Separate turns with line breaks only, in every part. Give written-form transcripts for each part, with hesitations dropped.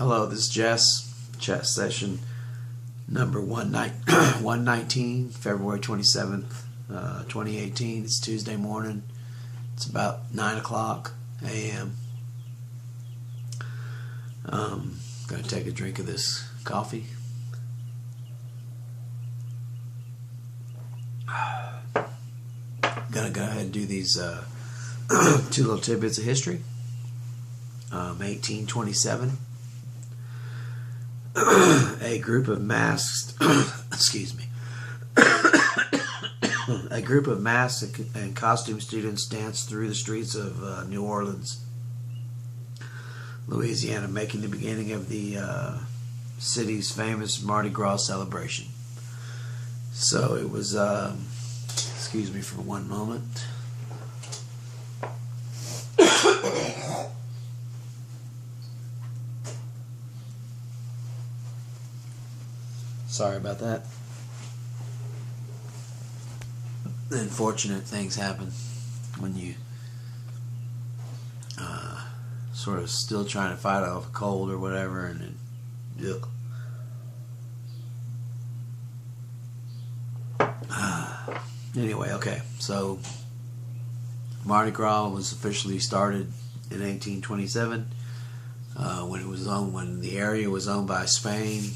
Hello, this is Jess. Chat session number 119, February 27th, 2018. It's Tuesday morning. It's about 9 o'clock a.m. Gonna take a drink of this coffee. Gonna go ahead and do these two little tidbits of history. 1827. A group of masked excuse me a group of masked and costume students danced through the streets of New Orleans, Louisiana, making the beginning of the city's famous Mardi Gras celebration. So it was excuse me for one moment. Sorry about that. Unfortunate things happen when you sort of still trying to fight off a cold or whatever, and then anyway, okay. So Mardi Gras was officially started in 1827 when the area was owned by Spain.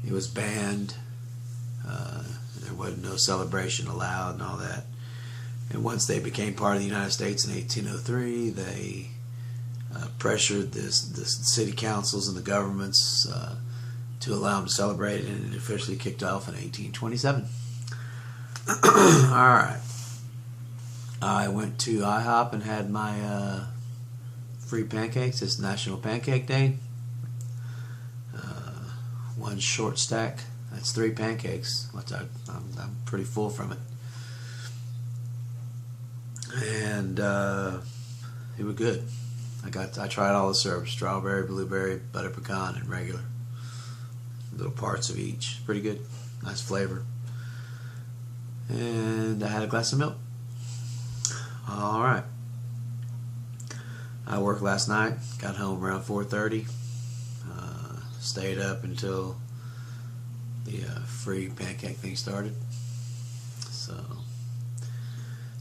It was banned. There wasn't no celebration allowed and all that. And once they became part of the United States in 1803, they pressured the city councils and the governments to allow them to celebrate, and it officially kicked off in 1827. Alright. I went to IHOP and had my free pancakes. It's National Pancake Day. One short stack. That's 3 pancakes. I'm pretty full from it. And it was good. I tried all the syrups: strawberry, blueberry, butter pecan, and regular. Little parts of each. Pretty good. Nice flavor. And I had a glass of milk. Alright. I worked last night. Got home around 4:30. Stayed up until the free pancake thing started. So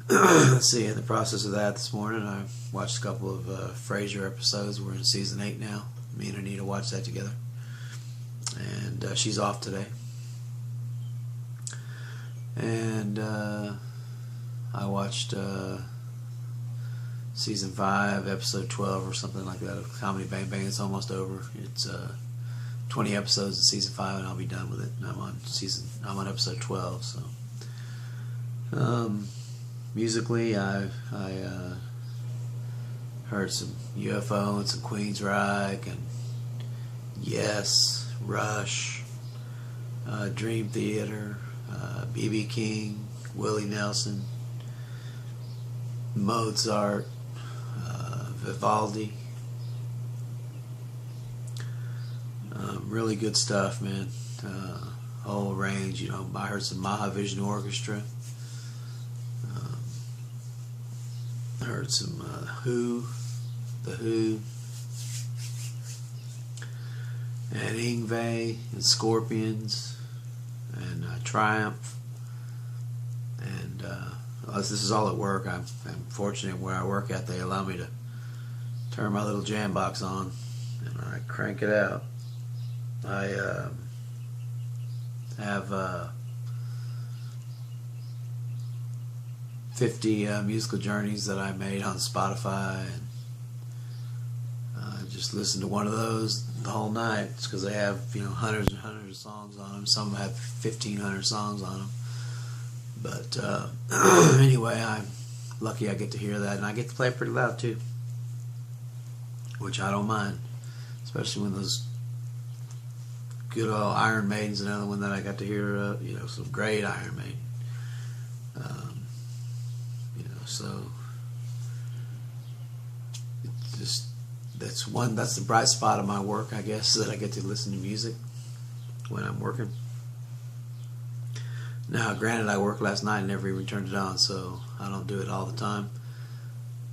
let's see, in the process of that this morning, I watched a couple of Frasier episodes. We're in season 8 now. Me and Anita watched that together. And she's off today. And I watched season 5, episode 12 or something like that of Comedy Bang Bang. It's almost over. It's 20 episodes in season 5, and I'll be done with it. And I'm on episode 12. So musically, I heard some UFO and some Queensryche and Yes, Rush, Dream Theater, B.B. King, Willie Nelson, Mozart, Vivaldi. Really good stuff, man. Whole range, you know. I heard some Mahavishnu Orchestra. I heard some The Who, and Yngwie, and Scorpions, and Triumph. And this is all at work. I'm fortunate where I work at. They allow me to turn my little jam box on, and I crank it out. I have 50 musical journeys that I made on Spotify, and just listen to one of those the whole night. It's because they have, you know, hundreds and hundreds of songs on them. Some have 1,500 songs on them. But anyway, I'm lucky I get to hear that, and I get to play it pretty loud too, which I don't mind, especially when those good old Iron Maiden's another one that I got to hear. You know, some great Iron Maiden. You know, so it's just that's the bright spot of my work, I guess, that I get to listen to music when I'm working. Now, granted, I worked last night and never even turned it on, so I don't do it all the time.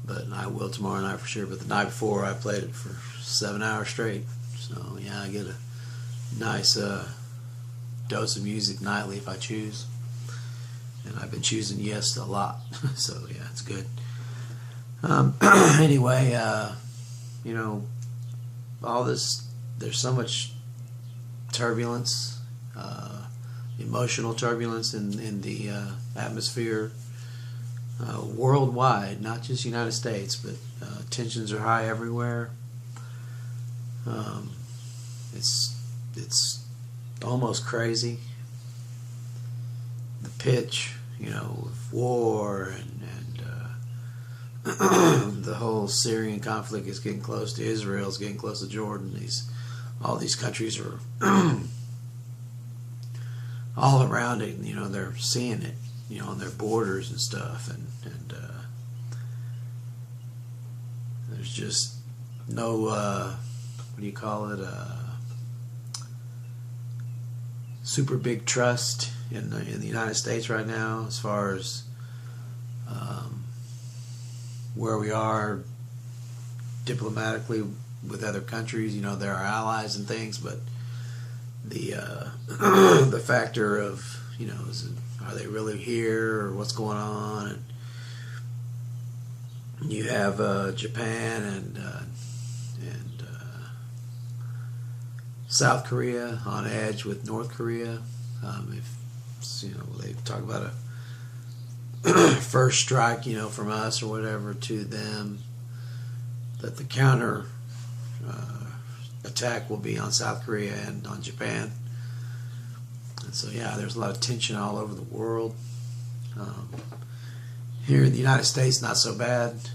but I will tomorrow night for sure. But the night before, I played it for 7 hours straight. So yeah, I get a nice dose of music nightly if I choose, and I've been choosing Yes a lot. So yeah, it's good. Anyway, you know, all this, there's so much turbulence, emotional turbulence in the atmosphere worldwide, not just United States, but tensions are high everywhere. It's almost crazy. The pitch, you know, of war and the whole Syrian conflict is getting close to Israel, is getting close to Jordan. All these countries are all around it. You know, they're seeing it, you know, on their borders and stuff, and there's just no what do you call it? Super big trust in the United States right now, as far as where we are diplomatically with other countries. You know, they're our allies and things, but the the factor of, you know, are they really here, or what's going on? And you have Japan and South Korea on edge with North Korea. If you know, they talk about a first strike, you know, from us or whatever to them, that the counter attack will be on South Korea and on Japan. And so yeah, there's a lot of tension all over the world. Here in the United States, not so bad.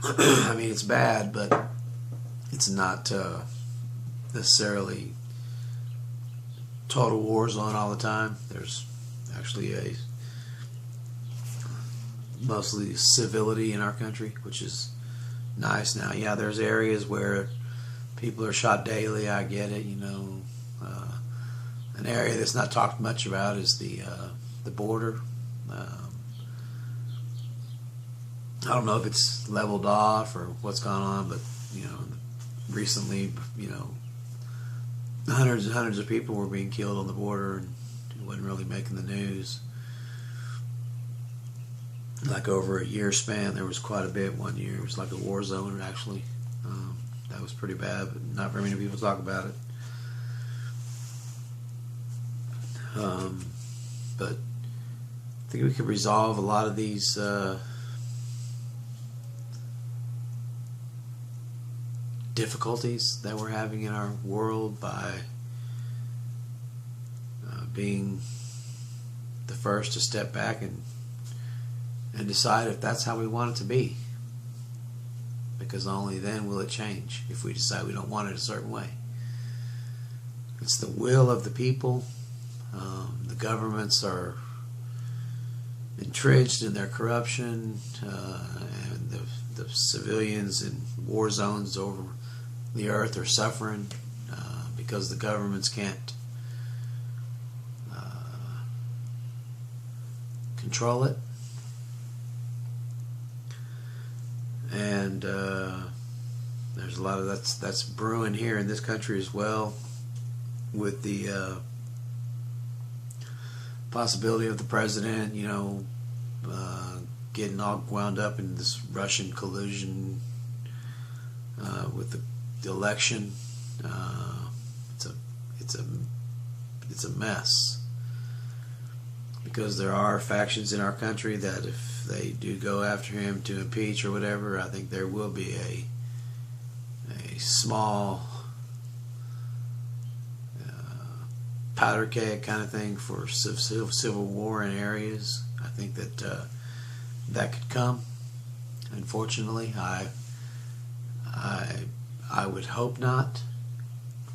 I mean, it's bad, but it's not necessarily total war zone all the time. There's actually mostly civility in our country, which is nice. Now, yeah, there's areas where people are shot daily. I get it. You know, an area that's not talked much about is the border. I don't know if it's leveled off or what's gone on, but you know, recently, you know, hundreds and hundreds of people were being killed on the border, and it wasn't really making the news. Like over a year span, there was quite a bit. One year it was like a war zone, actually. That was pretty bad, but not very many people talk about it. But I think we could resolve a lot of these difficulties that we're having in our world by being the first to step back and decide if that's how we want it to be, because only then will it change. If we decide we don't want it a certain way, it's the will of the people. The governments are entrenched in their corruption, and the civilians in war zones over the earth are suffering because the governments can't control it. And there's a lot of that's brewing here in this country as well, with the possibility of the president, you know, getting all wound up in this Russian collusion with the election. It's a mess, because there are factions in our country that if they do go after him to impeach or whatever, I think there will be a small powder keg kind of thing for civil war in areas. I think that that could come. Unfortunately, I would hope not,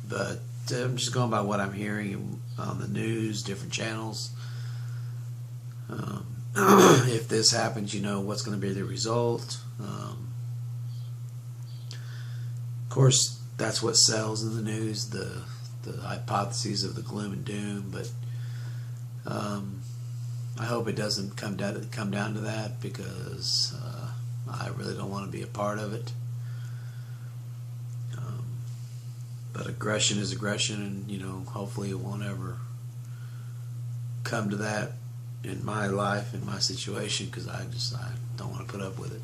but I'm just going by what I'm hearing on the news, different channels. If this happens, you know what's going to be the result. Of course, that's what sells in the news, the hypotheses of the gloom and doom. But I hope it doesn't come down to that, because I really don't want to be a part of it. But aggression is aggression, and hopefully it won't ever come to that in my life, in my situation, because I don't want to put up with it.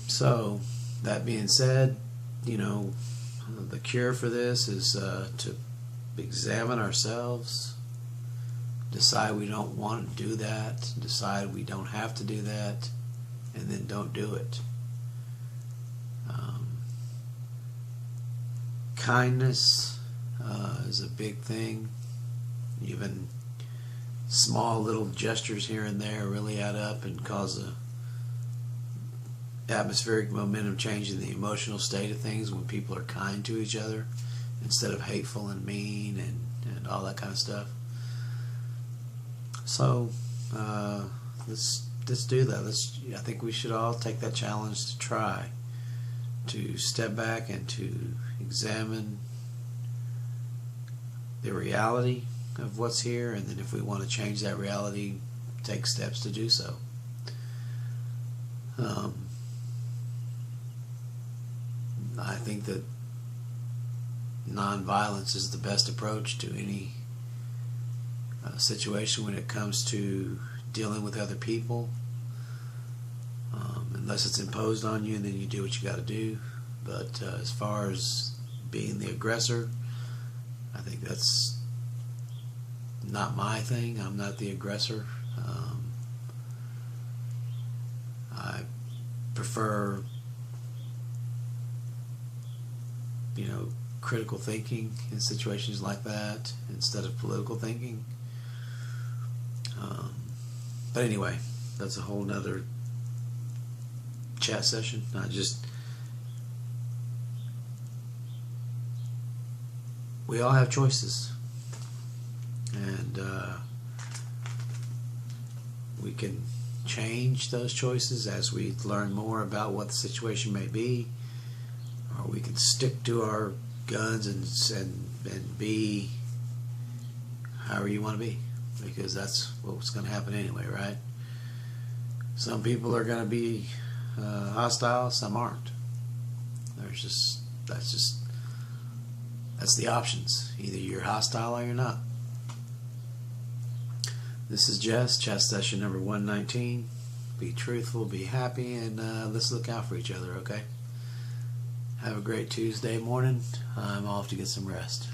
So that being said, the cure for this is to examine ourselves, decide we don't want to do that, decide we don't have to do that, and then don't do it. Kindness is a big thing. Even small little gestures here and there really add up and cause a atmospheric momentum change in the emotional state of things when people are kind to each other instead of hateful and mean and all that kind of stuff. So let's do that. I think we should all take that challenge to try to step back and to examine the reality of what's here, and then if we want to change that reality, take steps to do so. I think that nonviolence is the best approach to any situation when it comes to dealing with other people, unless it's imposed on you, and then you do what you got to do. But as far as being the aggressor, I think that's not my thing. I'm not the aggressor. I prefer critical thinking in situations like that instead of political thinking. But anyway, that's a whole nother chat session. We all have choices, and we can change those choices as we learn more about what the situation may be, or we can stick to our guns and be however you want to be, because that's what's going to happen anyway, right? Some people are going to be hostile, some aren't. That's the options. Either you're hostile or you're not. This is Jess, chat session number 119. Be truthful, be happy, and let's look out for each other, okay? Have a great Tuesday morning. I'm off to get some rest.